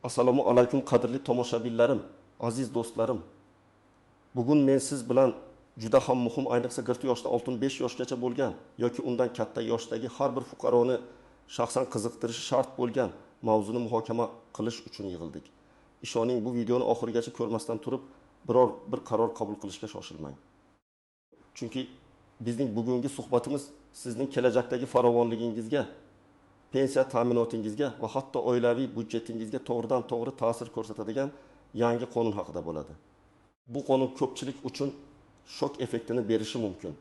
Assalomu alaykum qadrli tomoshabinlarim, aziz do'stlarim. Bugun men siz bilan juda ham muhim, ayniqsa 40 yoshdan 65 yoshgacha bo'lgan yoki undan katta yoshdagi har bir fuqaroni shaxsan qiziqtirishi shart bo'lgan mavzuni muhokama qilish uchun yig'ildik. Ishoning, bu videoni oxirigacha ko'rmasdan turib, biror bir qaror qabul qilishga shoshilmang. Chunki bizning bugungi suhbatimiz sizning kelajakdagi farovonligingizga, pensiya ta'minotingizga va hatto oilaviy byudjetingizga to'g'ridan to'g'ri ta'sir ko'rsatadigan yangi qonun haqida bo'ladi. Bu qonun ko'pchilik uchun shok effektini berishi mumkin.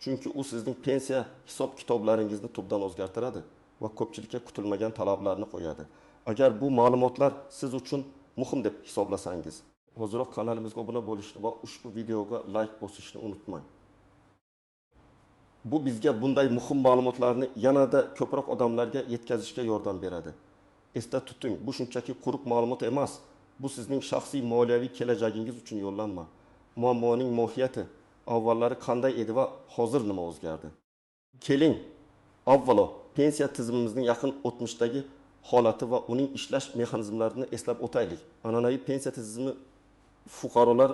Chunki u sizning pensiya hisob-kitoblaringizni tubdan o'zgartiradi va ko'pchilikka kutilmagan talablarni qo'yadi. Agar bu ma'lumotlar siz uchun muhim deb hisoblasangiz, hoziroq kanalimizga obuna bo'lishni va ushbu videoga like bosishni unutmang. Bu bizga bunday muhim ma'lumotlarni yanada ko'proq odamlarga yetkazishga yordam beradi. Esda tuting, bu shunchaki quruq ma'lumot emas. Bu sizning shaxsiy moliyaviy kelajagingiz uchun yo'llanma. Muammoning mohiyati, avvallari qanday edi va hozir nima o'zgardi? Keling, avvalo pensiya tizimimizning yaqin o'tmishdagi holati va uning ishlash mexanizmlarini eslab o'taylik. An'anaviy pensiya tizimi fuqarolar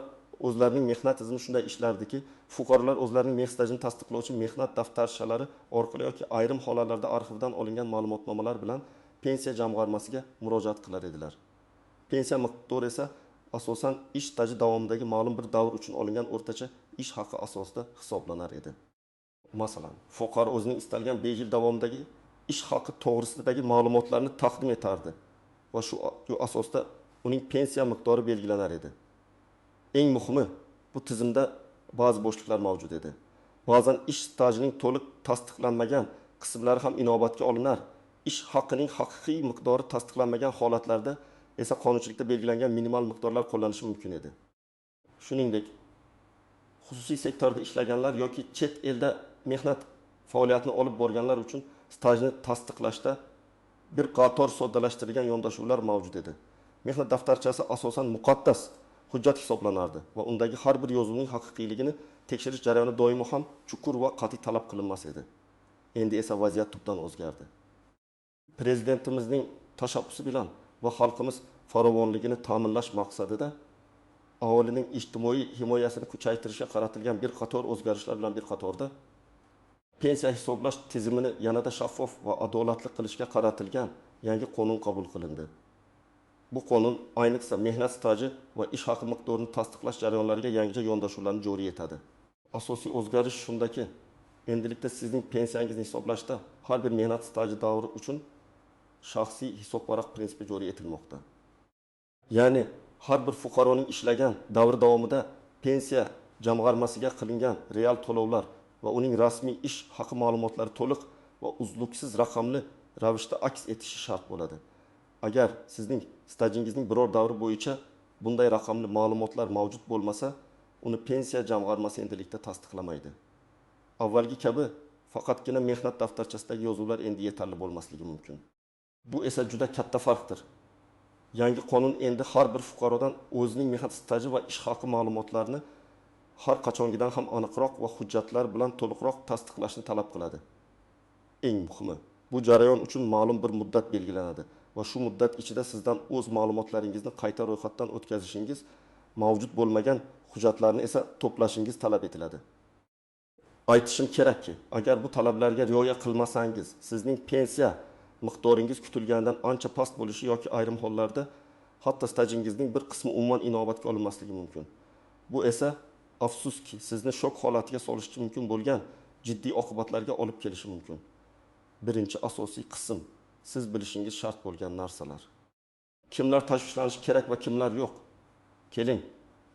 o'zlarining mehnat tizimi shunday ishlardiki, fuqarolar o'zlarining mehnat stajini tasdiqlovchi mehnat daftarchalari orqali yoki ayrim holatlarda arxivdan olingan ma'lumotnomalar bilan pensiya jamg'armasiga murojaat qilar edilar. Pensiya miqdori esa asosan ish staji davomidagi ma'lum bir davr uchun olingan o'rtacha ish haqi asosida hisoblanar edi. Masalan, fuqaro o'zining istalgan 5 yil davomidagi ish haqi to'g'risidagi ma'lumotlarni taqdim etardi va shu asosda uning pensiya miqdori belgilanar edi. Eng muhimi, bu tizimda ba'zi bo'shliqlar mavjud edi. Ba'zan ish stajining to'liq tasdiqlanmagan qismlari ham inobatga olinar. Ish haqining haqiqiy miqdori tasdiqlanmagan holatlarda esa qonunchilikda belgilangan minimal miqdorlar qo'llanishi mumkin edi. Shuningdek, xususiy sektorda ishlaganlar yoki chet elda mehnat faoliyatini olib borganlar uchun stajni tasdiqlashda bir qator soddalashtirilgan yondashuvlar mavjud edi. Mehnat daftarchasi asosan muqaddas hujjat hisoblanardi va undagi har bir yozuvning haqiqiyligini tekshirish jarayoni doimo ham chuqur va qat'iy talab qilinmas edi. Endi esa vaziyat tubdan o'zgardi. Prezidentimizning tashabbusi bilan va xalqimiz farovonligini ta'minlash maqsadida aholining ijtimoiy himoyasini kuchaytirishga qaratilgan bir qator o'zgarishlar bilan bir qatorda pensiya hisoblash tizimini yanada shaffof va adolatli qilishga qaratilgan yangi qonun qabul qilindi. Bu qonun ayniqsa mehnat staji va ish haqi miqdorini tasdiqlash jarayonlariga yangicha yondashuvlarni joriy etadi. Asosiy o'zgarish shundaki, endilikda sizning pensiyangizni hisoblashda har bir mehnat staji davri uchun shaxsiy hisobvaraq prinsipi joriy etilmoqda. Ya'ni har bir fuqaroning ishlagan davri davomida pensiya jamg'armasiga qilingan real to'lovlar va uning rasmiy ish haqi ma'lumotlari to'liq va uzluksiz raqamli ravishda aks etishi shart bo'ladi. Agar sizning stajingizning biror davri bo'yicha bunday raqamli ma'lumotlar mavjud bo'lmasa, uni pensiya jamg'armasi endilikda tasdiqlamaydi. Avvalgi kabi faqatgina mehnat daftarchasidagi yozuvlar endi yetarli bo'lmasligi mumkin. Bu esa juda katta farqdir. Yangi qonun endi har bir fuqarodan o'zining mehnat staji va ish haqi ma'lumotlarini har qachongidan ham aniqroq va hujjatlar bilan to'liqroq tasdiqlashni talab qiladi. Eng muhimi, bu jarayon uchun ma'lum bir muddat belgilanadi va shu muddat ichida sizdan o'z ma'lumotlaringizni qayta ro'yxatdan o'tkazishingiz, mavjud bo'lmagan hujjatlarni esa to'plashingiz talab etiladi. Aytishim kerakki, agar bu talablarga rioya qilmasangiz, sizning pensiya miqdoringiz kutilgandan ancha past bo'lishi yoki ayrim hollarda hatto stajingizning bir qismi umuman inobatga olinmasligi mumkin. Bu esa afsuski sizni shok holatiga solishi mumkin bo'lgan jiddiy oqibatlarga olib kelishi mumkin. Birinchi asosiy qism siz bilishingiz shart bo'lgan narsalar. Kimlar tashvishlanishi kerak va kimlar yo'q? Keling,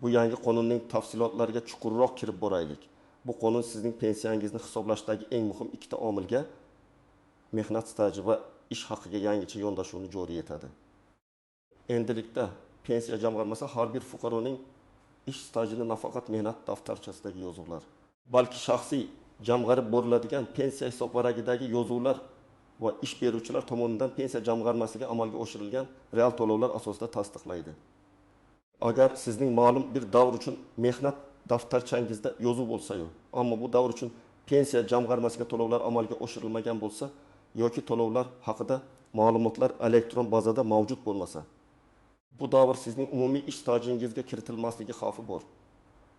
bu yangi qonunning tafsilotlariga chuqurroq kirib boraylik. Bu qonun sizning pensiyangizni hisoblashdagi eng muhim ikkita omilga, mehnat staji va ish haqiga yangicha yondashuvni joriy etadi. Endilikda pensiya jamg'armasi har bir fuqaroning ish stajini nafaqat mehnat daftarchasidagi yozuvlar, balki shaxsiy jamg'arib boriladigan pensiya hisobvaragidagi yozuvlar va ish beruvchilar tomonidan pensiya jamg'armasiga amalga oshirilgan real to'lovlar asosida tasdiqlaydi. Agar sizning ma'lum bir davr uchun mehnat daftarchangizda yozuv bo'lsa-yu, ammo bu davr uchun pensiya jamg'armasiga to'lovlar amalga oshirilmagan bo'lsa yoki to'lovlar haqida ma'lumotlar elektron bazada mavjud bo'lmasa, Bu davr sizning umumiy ish stajingizga kiritilmasligi xavfi bor.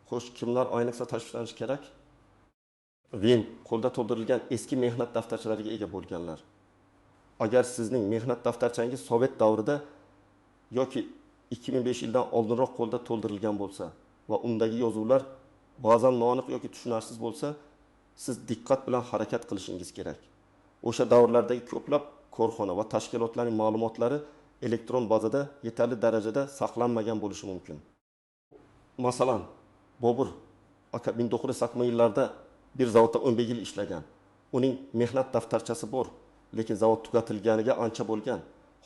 Xo'sh, kimlar ayniqsa tashvishlanishi kerak? Ven qo'lda to'ldirilgan eski mehnat daftarchalariga ega bo'lganlar. Agar sizning mehnat daftarchangiz Sovet davrida yoki 2005 yildan oldinroq qo'lda to'ldirilgan bo'lsa va undagi yozuvlar ba'zan noaniq yoki tushunarsiz bo'lsa, siz diqqat bilan harakat qilishingiz kerak. O'sha davrlardagi ko'plab korxona va tashkilotlarning ma'lumotlari elektron bazada yetarli darajada saqlanmagan bo'lishi mumkin. Masalan, Bobur aka 1980 yillarda bir zavodda 15 yil ishlagan. Uning mehnat daftarchasi bor, lekin zavod tugatilganiga ancha bo'lgan.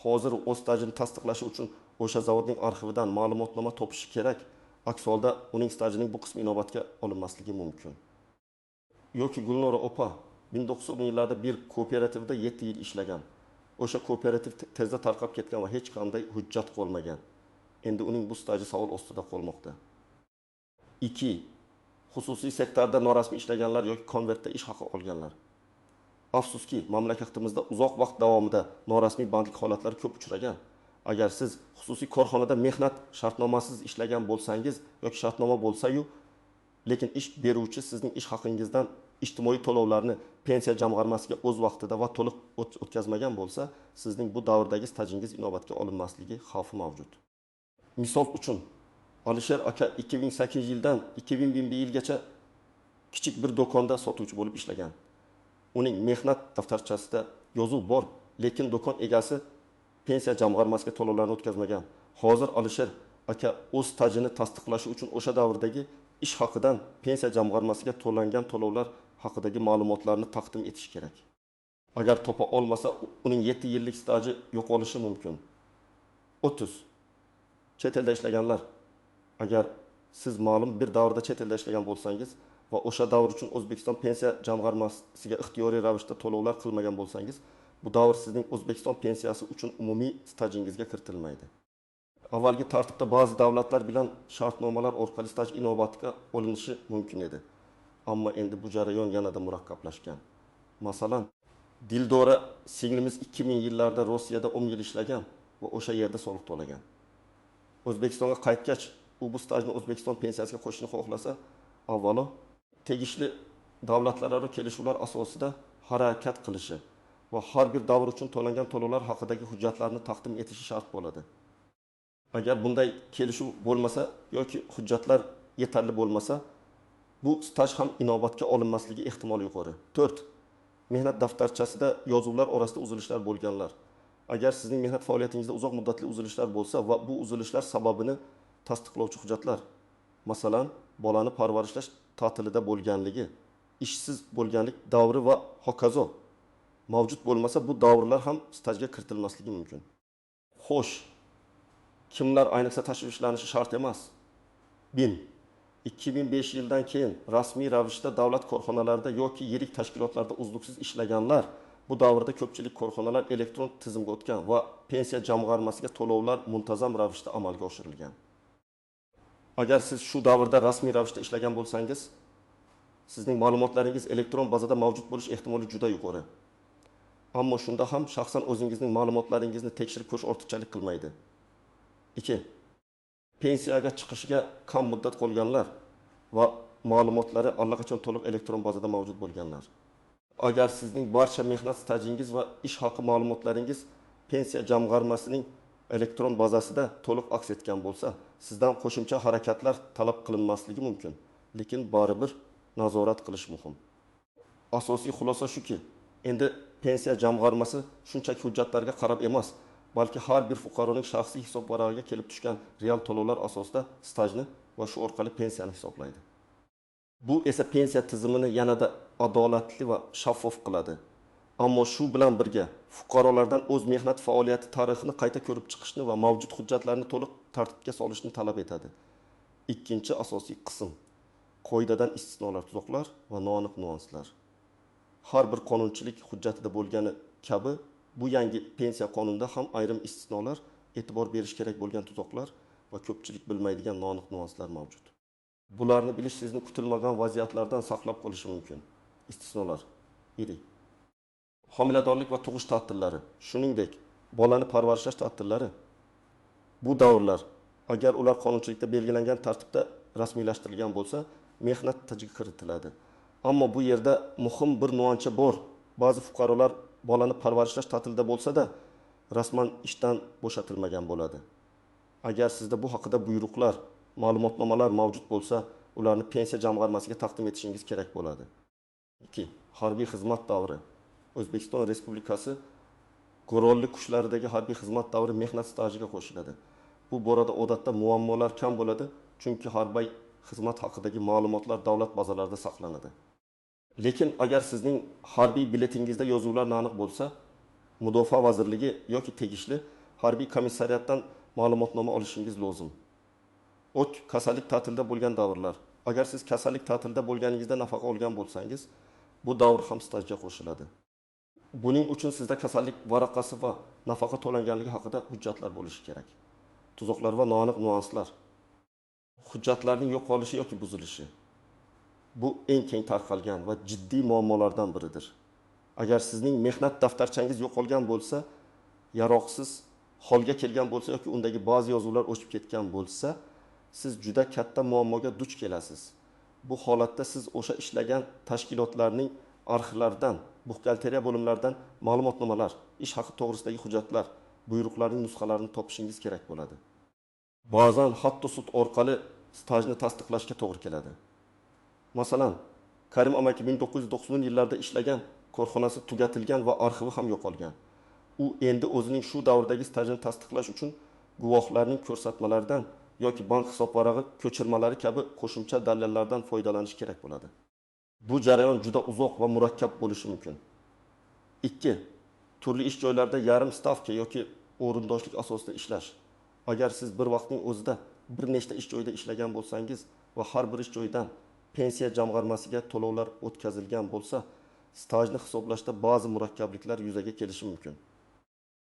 Hozir o'z stajini tasdiqlashi uchun o'sha zavodning arxividan ma'lumotnoma topishi kerak. Aks holda uning stajining bu qismi inobatga olinmasligi mumkin. Yoki Gulnora opa 1910 yillarda bir kooperativda 7 yil ishlagan. O'sha kooperativ tezda tarqab ketgan va hech qanday hujjat qolmagan. Endi uning bu staji savol ostida qolmoqda. 2. Xususiy sektorda norasmiy ishlaganlar yoki konvertda ish haqi olganlar. Afsuski, mamlakatimizda uzoq vaqt davomida norasmiy bandlik holatlari ko'p uchragan. Agar siz xususiy korxonada mehnat shartnomasiz ishlagan bo'lsangiz yoki shartnoma bo'lsa-yu, lekin ish beruvchi sizning ish haqingizdan ijtimoiy to'lovlarni pensiya jamg'armasiga o'z vaqtida va to'liq o'tkazmagan bo'lsa, sizning bu davrdagi stajingiz inobatga olinmasligi xavfi mavjud. Misol uchun, Alisher aka 2008 yildan 2001 yilgacha kichik bir do'konda sotuvchi bo'lib ishlagan. Uning mehnat daftarchasida yozuv bor, lekin do'kon egasi pensiya jamg'armasiga to'lovlarni o'tkazmagan. Hozir Alisher aka o'z stajini tasdiqlashi uchun o'sha davrdagi ish haqidan pensiya jamg'armasiga to'langan to'lovlar haqidagi ma'lumotlarni taqdim etish kerak. Agar topa olmasa, uning 7 yillik staji yo'qolishi mumkin. 30. Chet elda ishlaganlar. Agar siz ma'lum bir davrda chet elda ishlagan bo'lsangiz va o'sha davr uchun O'zbekiston pensiya jamg'armasiga ixtiyoriy ravishda to'lovlar qilmagan bo'lsangiz, bu davr sizning O'zbekiston pensiyasi uchun umumiy stajingizga kiritilmaydi. Avvalgi tartibda ba'zi davlatlar bilan shartnomalar orqali staj inobatga olinishi mumkin edi. Ammo endi bu jarayon yanada murakkablashgan. Masalan, Dildora singlimiz 2000 yillarda Rossiyada 10 yil ishlagan va o'sha yerda soliq to'lagan. O'zbekistonga qaytgach, u bu stajni O'zbekiston pensiyasiga qo'shishni xohlasa, avvalo tegishli davlatlararo kelishuvlar asosida harakat qilishi va har bir davr uchun to'langan to'lovlar haqidagi hujjatlarni taqdim etishi shart bo'ladi. Agar bunday kelishuv bo'lmasa yoki hujjatlar yetarli bo'lmasa, bu staj ham inobatga olinmasligi ehtimoli yuqori. 4. Mehnat daftarchasida yozuvlar orasida uzilishlar bo'lganlar. Agar sizning mehnat faoliyatingizda uzoq muddatli uzilishlar bo'lsa va bu uzilishlar sababini tasdiqlovchi hujjatlar, masalan, bolani parvarishlash ta'tilida bo'lganligi, ishsiz bo'lganlik davri va hokazo mavjud bo'lmasa, bu davrlar ham stajga kiritilmasligi mumkin. Xo'sh, kimlar ayniqsa tashvishlanishi shart emas? 2005 yildan keyin rasmiy ravishda davlat korxonalarida yoki yirik tashkilotlarda uzluksiz ishlaganlar, bu davrda ko'pchilik korxonalar elektron tizimga o'tgan va pensiya jamg'armasiga to'lovlar muntazam ravishda amalga oshirilgan. Agar siz shu davrda rasmiy ravishda ishlagan bo'lsangiz, sizning ma'lumotlaringiz elektron bazada mavjud bo'lish ehtimoli juda yuqori. Ammo shunda ham shaxsan o'zingizning ma'lumotlaringizni tekshirib ko'rish ortiqchalik qilmaydi. 2. Pensiyaga chiqishiga kam muddat qolganlar va ma'lumotlari allaqachon to'liq elektron bazada mavjud bo'lganlar. Agar sizning barcha mehnat stajingiz va ish haqi ma'lumotlaringiz pensiya jamg'armasining elektron bazasida to'liq aks etgan bo'lsa, sizdan qo'shimcha harakatlar talab qilinmasligi mumkin, lekin baribir nazorat qilish muhim. Asosiy xulosa shuki, endi pensiya jamg'armasi shunchaki hujjatlarga qarab emas, balki har bir fuqaroning shaxsiy hisobvarag'iga kelib tushgan real to'lovlar asosida stajni va shu orqali pensiyani hisoblaydi. Bu esa pensiya tizimini yanada adolatli va shaffof qiladi. Ammo shu bilan birga fuqarolardan o'z mehnat faoliyati tarixini qayta ko'rib chiqishni va mavjud hujjatlarni to'liq tartibga solishni talab etadi. Ikkinchi asosiy qism: qoidadan istisnolar, tuzoqlar va noaniq nuanslar. Har bir qonunchilik hujjatida bo'lgani kabi, bu yangi pensiya qonunida ham ayrim istisnolar, e'tibor berish kerak bo'lgan tuzoqlar va ko'pchilik bilmaydigan noaniq nuanslar mavjud. Bularni bilish sizni kutilmagan vaziyatlardan saqlab qolishi mumkin. Istisnolar: 1. Homiladorlik va tug'ish ta'tillari, shuningdek, bolani parvarishlash ta'tillari. Bu davrlar agar ular qonunchilikda belgilangan tartibda rasmiylashtirilgan bo'lsa, mehnat tijiga kiritiladi. Ammo bu yerda muhim bir nuansa bor. Ba'zi fuqarolar bolani parvarishlash ta'tilida bo'lsa-da, rasman ishdan bo'shatilmagan bo'ladi. Agar sizda bu haqida buyruqlar, ma'lumotnomalar mavjud bo'lsa, ularni pensiya jamg'armasiga taqdim etishingiz kerak bo'ladi. 2. Harbiy xizmat davri. O'zbekiston Respublikasi Qurolli kuchlaridagi harbiy xizmat davri mehnat stajiga qo'shiladi. Bu borada odatda muammolar kam bo'ladi, chunki harbiy xizmat haqidagi ma'lumotlar davlat bazalarida saqlanadi. Lekin agar sizning harbiy biletingizda yozuvlar aniq bo'lsa, Mudofaa vazirligi yoki tegishli harbiy komissariyatdan ma'lumotnoma olishingiz lozim. Kasallik ta'tilida bo'lgan davrlar. Agar siz kasallik ta'tilida bo'lganingizda nafaqa olgan bo'lsangiz, bu davr ham stajga qo'shiladi. Buning uchun sizda kasallik varaqasi va nafaqa to'langanligi haqida hujjatlar bo'lishi kerak. Tuzoqlar va noaniq nuanslar. Hujjatlarning yo'qolishi yoki buzilishi. Bu eng keng tarqalgan va jiddiy muammolardan biridir. Agar sizning mehnat daftarchangiz yo'qolgan bo'lsa, yaroqsiz holga kelgan bo'lsa yoki undagi ba'zi yozuvlar o'chib ketgan bo'lsa, siz juda katta muammoga duch kelasiz. Bu holatda siz o'sha ishlagan tashkilotlarning arxivlaridan, buxgalteriya bo'limlaridan ma'lumotnomalar, ish haqi to'g'risidagi hujjatlar, buyruqlarning nusxalarini topishingiz kerak bo'ladi. Ba'zan hatto sud orqali stajni tasdiqlashga to'g'ri keladi. Masalan, Karim amaki 1990-yillarda ishlagan korxonasi tugatilgan va arxivi ham yo'qolgan. U endi o'zining shu davrdagi stajini tasdiqlash uchun guvohlarning ko'rsatmalaridan yoki bank hisob varag'i ko'chirmalari kabi qo'shimcha dalillardan foydalanish kerak bo'ladi. Bu jarayon juda uzoq va murakkab bo'lishi mumkin. 2. Turli ish joylarida yarim stavka yoki o'rindoshlik asosida ishlash. Agar siz bir vaqtning o'zida bir nechta ish joyida ishlagan bo'lsangiz va har bir ish joydan pensiya jamg'armasiga to'lovlar o'tkazilgan bo'lsa, stajni hisoblashda ba'zi murakkabliklar yuzaga kelishi mumkin.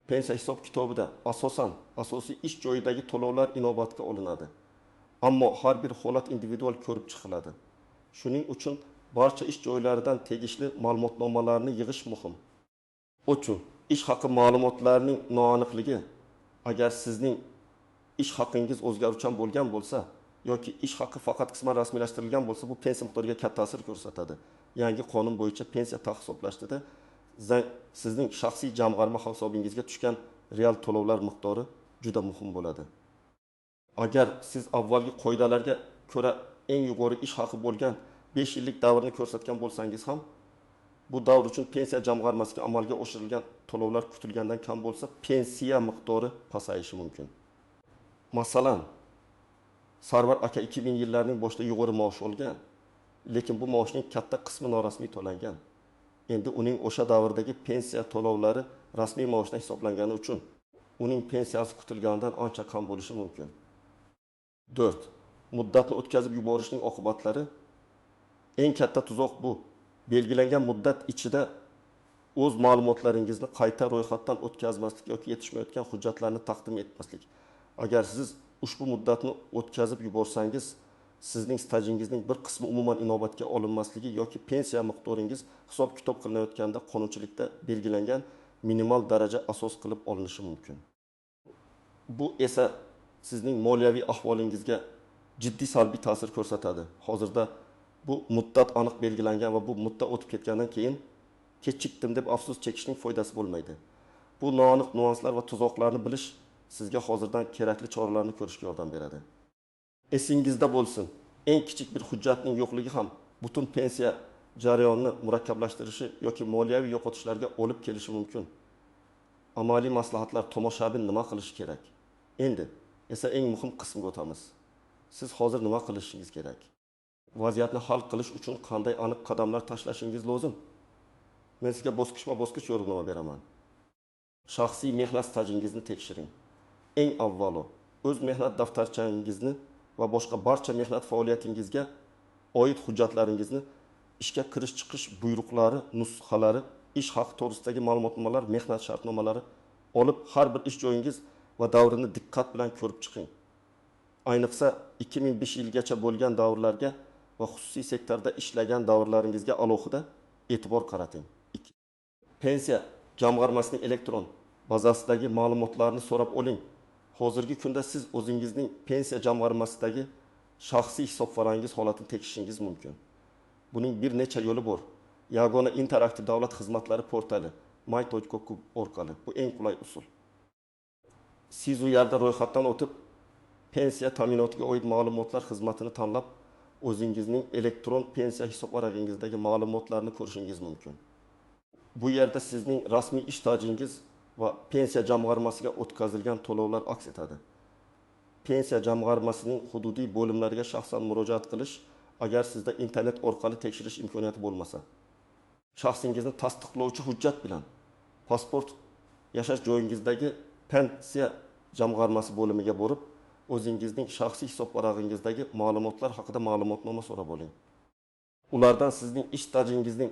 Pensiya hisob kitobida asosan asosiy ish joyidagi to'lovlar inobatga olinadi. Ammo har bir holat individual ko'rib chiqiladi. Shuning uchun barcha ish joylaridan tegishli ma'lumotnomalarni yig'ish muhim. Uchun ish haqi ma'lumotlarining noaniqligi, agar sizning ish haqingiz o'zgaruvchan bo'lgan bo'lsa yoki ish haqi faqat qisman rasmiylashtirilgan bo'lsa, bu pensiya miqdoriga katta ta'sir ko'rsatadi. Yangi qonun bo'yicha pensiya hisoblashda sizning shaxsiy jamg'arma hisobingizga tushgan real to'lovlar miqdori juda muhim bo'ladi. Agar siz avvalgi qoidalarga ko'ra eng yuqori ish haqi bo'lgan 5 yillik davrni ko'rsatgan bo'lsangiz ham, bu davr uchun pensiya jamg'armasiga amalga oshirilgan to'lovlar kutilgandan kam bo'lsa, pensiya miqdori pasayishi mumkin. Masalan, Sarvar aka 2000 yillarning boshida yuqori maosh olgan, lekin bu maoshning katta qismi norasmiy to'langan. Endi uning o'sha davrdagi pensiya to'lovlari rasmiy maoshdan hisoblangani uchun uning pensiyasi kutilganidan ancha kam bo'lishi mumkin. 4. Muddatni o'tkazib yuborishning oqibatlari. Eng katta tuzoq bu. Belgilangan muddat ichida o'z ma'lumotlaringizni qayta ro'yxatdan o'tkazmaslik yoki yetishmayotgan hujjatlarni taqdim etmaslik. Agar siz ushbu muddatni o'tkazib yuborsangiz, sizning stajingizning bir qismi umuman inobatga olinmasligi yoki pensiya miqdoringiz hisob-kitob qilinayotganda qonunchilikda belgilangan minimal daraja asos qilib olinishi mumkin. Bu esa sizning moliyaviy ahvolingizga jiddiy salbiy ta'sir ko'rsatadi. Hozirda bu muddat aniq belgilangan va bu muddat o'tib ketgandan keyin kechikdim deb afsus chekishning foydasi bo'lmaydi. Bu noaniq nuanslar va tuzoqlarni bilish sizga hozirdan kerakli choralarni ko'rishga yordam beradi. Esingizda bo'lsin, eng kichik bir hujjatning yo'qligi ham butun pensiya jarayonini murakkablashtirishi yoki moliyaviy yo'qotishlarga olib kelishi mumkin. Amaliy maslahatlar, tomoshabin nima qilish kerak? Endi esa eng muhim qismga o'tamiz. Siz hozir nima qilishingiz kerak? Vaziyatni hal qilish uchun qanday aniq qadamlar tashlashingiz lozim? Men sizga bosqichma-bosqich yo'riqnoma beraman. Shaxsiy mehnat stajingizni tekshiring. Eng avvalo, o'z mehnat daftarchangizni va boshqa barcha mehnat faoliyatingizga oid hujjatlaringizni, ishga kirish-chiqish buyruqlari, nusxalari, ish haqi to'g'risidagi ma'lumotnomalar, mehnat shartnomalari olib har bir ish joyingiz va davrini diqqat bilan ko'rib chiqing. Ayniqsa 2005 yilgacha bo'lgan davrlarga va xususiy sektorda ishlagan davrlaringizga alohida e'tibor qarating. Pensiya jamg'armasining elektron bazasidagi ma'lumotlarni so'rab oling Hozirgi kunda siz o'zingizning pensiya jamg'armasidagi shaxsiy hisobvarangiz holatini tekshirishingiz mumkin. Buning bir necha yo'li bor. Yagona interaktiv davlat xizmatlari portali my.gov orqali. Bu eng qulay usul. Siz u yerda ro'yxatdan o'tib, pensiya ta'minotiga oid ma'lumotlar xizmatini tanlab, o'zingizning elektron pensiya hisobvarag'ingizdagi ma'lumotlarni ko'rishingiz mumkin. Bu yerda sizning rasmiy ish stajingiz va pensiya jamg'armasiga o'tkazilgan to'lovlar aks etadi. Pensiya jamg'armasining hududiy bo'limlariga shaxsan murojaat qilish, agar sizda internet orqali tekshirish imkoniyati bo'lmasa. Shaxsingizni tasdiqlovchi hujjat bilan pasport yashash joyingizdagi pensiya jamg'armasi bo'limiga borib, o'zingizning shaxsiy hisobvarag'ingizdagi ma'lumotlar haqida ma'lumotnoma so'rab oling. Ulardan sizning ish stajingizning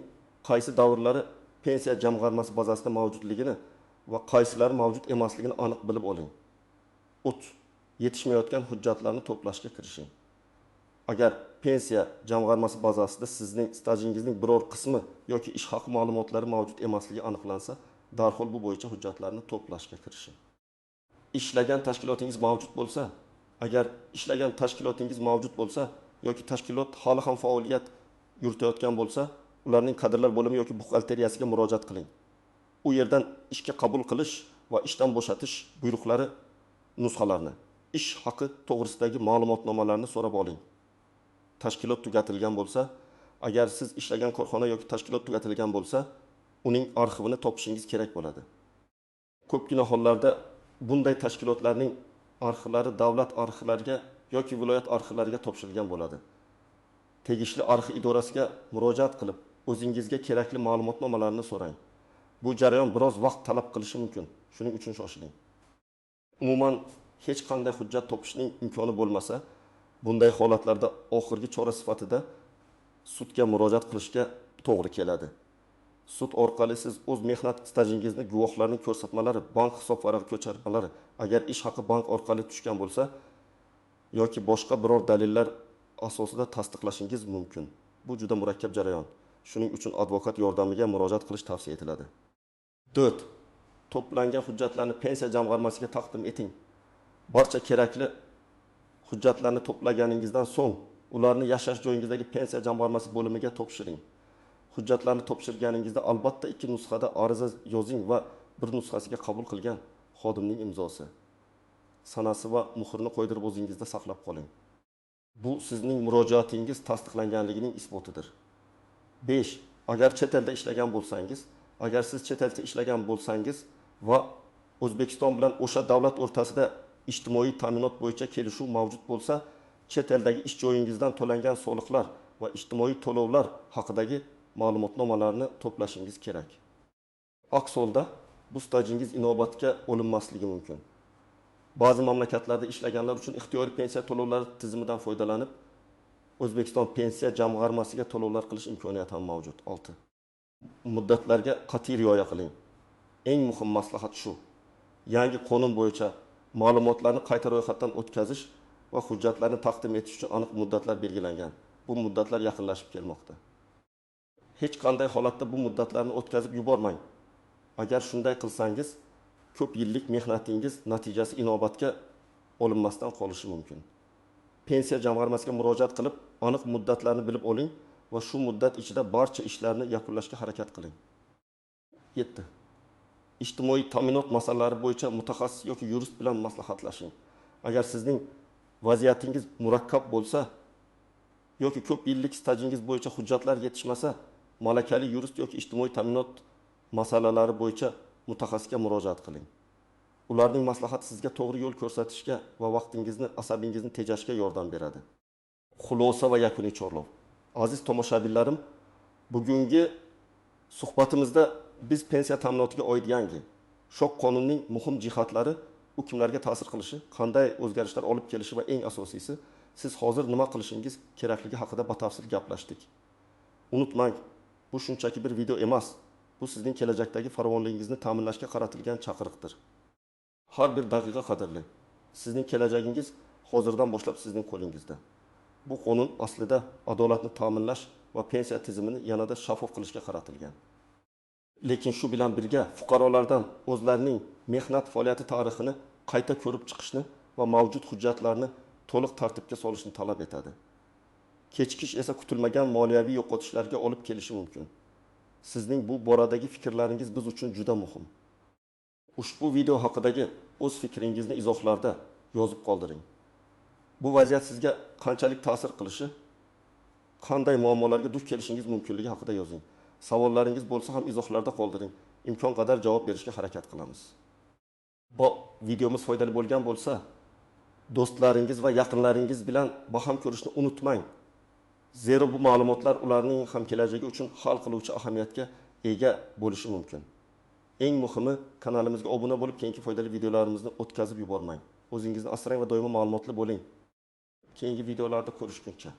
qaysi davrlari pensiya jamg'armasi bazasida mavjudligini va qaysilari mavjud emasligini aniq bilib oling. Yetishmayotgan hujjatlarni to'plashga kirishing. Agar pensiya jamg'armasi bazasida sizning stajingizning biror qismi yoki ish haqi ma'lumotlari mavjud emasligi aniqlansa, darhol bu bo'yicha hujjatlarni to'plashga kirishing. Ishlagan tashkilotingiz mavjud bo'lsa, agar ishlagan tashkilotingiz mavjud bo'lsa yoki tashkilot hali ham faoliyat yuritayotgan bo'lsa, ularning kadrlar bo'limi yoki buxgalteriyasiga murojaat qiling. U yerdan ishga qabul qilish va ishdan bo'shatish buyruqlari nusxalarini, ish haqi to'g'risidagi ma'lumotnomalarni so'rab oling. Tashkilot tugatilgan bo'lsa, agar siz ishlagan korxona yoki tashkilot tugatilgan bo'lsa, uning arxivini topishingiz kerak bo'ladi. Ko'pgina hollarda bunday tashkilotlarning arxivlari davlat arxivlariga yoki viloyat arxivlariga topshirilgan bo'ladi. Tegishli arxiv idorasiga murojaat qilib, o'zingizga kerakli ma'lumotnomalarni so'rang. Bu jarayon biroz vaqt talab qilishi mumkin. Shuning uchun shoshiling. Umuman hech qanday hujjat topishning imkoni bo'lmasa, bunday holatlarda oxirgi chora sifatida sudga murojaat qilishga to'g'ri keladi. Sud orqali siz o'z mehnat stajingizni guvohlarning ko'rsatmalari, bank hisobvaraq ko'chirmalari, agar ish haqi bank orqali tushgan bo'lsa yoki boshqa biror dalillar asosida tasdiqlashingiz mumkin. Bu juda murakkab jarayon. Shuning uchun advokat yordamiga murojaat qilish tavsiya etiladi. 4. To'plangan hujjatlarni pensiya jamg'armasiga taqdim eting. Barcha kerakli hujjatlarni to'plaganingizdan so'ng ularni yashash joyingizdagi pensiya jamg'armasi bo'limiga topshiring. Hujjatlarni topshirganingizda albatta 2 nusxada ariza yozing va bir nusxasiga qabul qilgan xodimning imzosi, sanasi va muhrni qo'ydirib o'zingizda saqlab qoling. Bu sizning murojaatingiz tasdiqlanganligining isbotidir. 5. Agar chet elda ishlagan bo'lsangiz, agar siz chet elda ishlagan bo'lsangiz va O'zbekiston bilan o'sha davlat o'rtasida ijtimoiy ta'minot bo'yicha kelishuv mavjud bo'lsa, chet eldagi ish joyingizdan to'langan soliqlar va ijtimoiy to'lovlar haqidagi ma'lumotnomalarni to'plashingiz kerak. Aks holda bu stajingiz inobatga olinmasligi mumkin. Ba'zi mamlakatlarda ishlaganlar uchun ixtiyoriy pensiya to'lovlari tizimidan foydalanib, O'zbekiston pensiya jamg'armasiga to'lovlar qilish imkoniyati ham mavjud. 6. Muddatlarga qat'iy rioya qiling. Eng muhim maslahat shu. Yangi qonun bo'yicha ma'lumotlarni qayta ro'yxatdan o'tkazish va hujjatlarni taqdim etish uchun aniq muddatlar belgilangan. Bu muddatlar yaqinlashib kelmoqda. Hech qanday holatda bu muddatlarni o'tkazib yubormang. Agar shunday qilsangiz, ko'p yillik mehnatingiz natijasi inobatga olinmasdan qolishi mumkin. Pensiya jamg'armasiga murojaat qilib, aniq muddatlarni bilib oling va shu muddat ichida barcha ishlarni yakunlashga harakat qiling. 7. Ijtimoiy ta'minot masalalari bo'yicha mutaxassis yoki yurist bilan maslahatlashing. Agar sizning vaziyatingiz murakkab bo'lsa yoki ko'p yillik stajingiz bo'yicha hujjatlar yetishmasa, malakali yurist yoki ijtimoiy ta'minot masalalari bo'yicha mutaxassisga murojaat qiling. Ularning maslahati sizga to'g'ri yo'l ko'rsatishga va vaqtingizni, asabingizni tejashga yordam beradi. Xulosa va yakuniy chorlov. Aziz tomoshabinlarim, bugungi suhbatimizda biz pensiya ta'minotiga oid yangi shok qonunning muhim jihatlari, u kimlarga ta'sir qilishi, qanday o'zgarishlar olib kelishi va eng asosiysi, siz hozir nima qilishingiz kerakligi haqida batafsil gaplashdik. Unutmang, bu shunchaki bir video emas. Bu sizning kelajakdagi farovonligingizni ta'minlashga qaratilgan chaqiriqdir. Har bir daqiqa qadrli. Sizning kelajagingiz hozirdan boshlab sizning qo'lingizda. Bu qonun aslida adolatni ta'minlash va pensiya tizimini yanada shaffof qilishga qaratilgan. Lekin shu bilan birga fuqarolardan o'zlarining mehnat faoliyati tarixini qayta ko'rib chiqishni va mavjud hujjatlarni to'liq tartibga solishni talab etadi. Kechikish esa kutilmagan moliyaviy yo'qotishlarga olib kelishi mumkin. Sizning bu boradagi fikrlaringiz biz uchun juda muhim. Ushbu video haqidagi o'z fikringizni izohlarda yozib qoldiring. Bu vaziyat sizga qanchalik ta'sir qilishi, qanday muammolarga duch kelishingiz mumkinligi haqida yozing. Savollaringiz bo'lsa ham izohlarda qoldiring. Imkon qadar javob berishga harakat qilamiz. Bu videomiz foydali bo'lgan bo'lsa, do'stlaringiz va yaqinlaringiz bilan baham ko'rishni unutmang. Zero bu ma'lumotlar ularning ham kelajagi uchun hal qiluvchi ahamiyatga ega bo'lishi mumkin. Eng muhimi, kanalimizga obuna bo'lib, keyingi foydali videolarimizni o'tkazib yubormang. O'zingizni asrang va doimo ma'lumotli bo'ling. Keyingi videolarda ko'rishguncha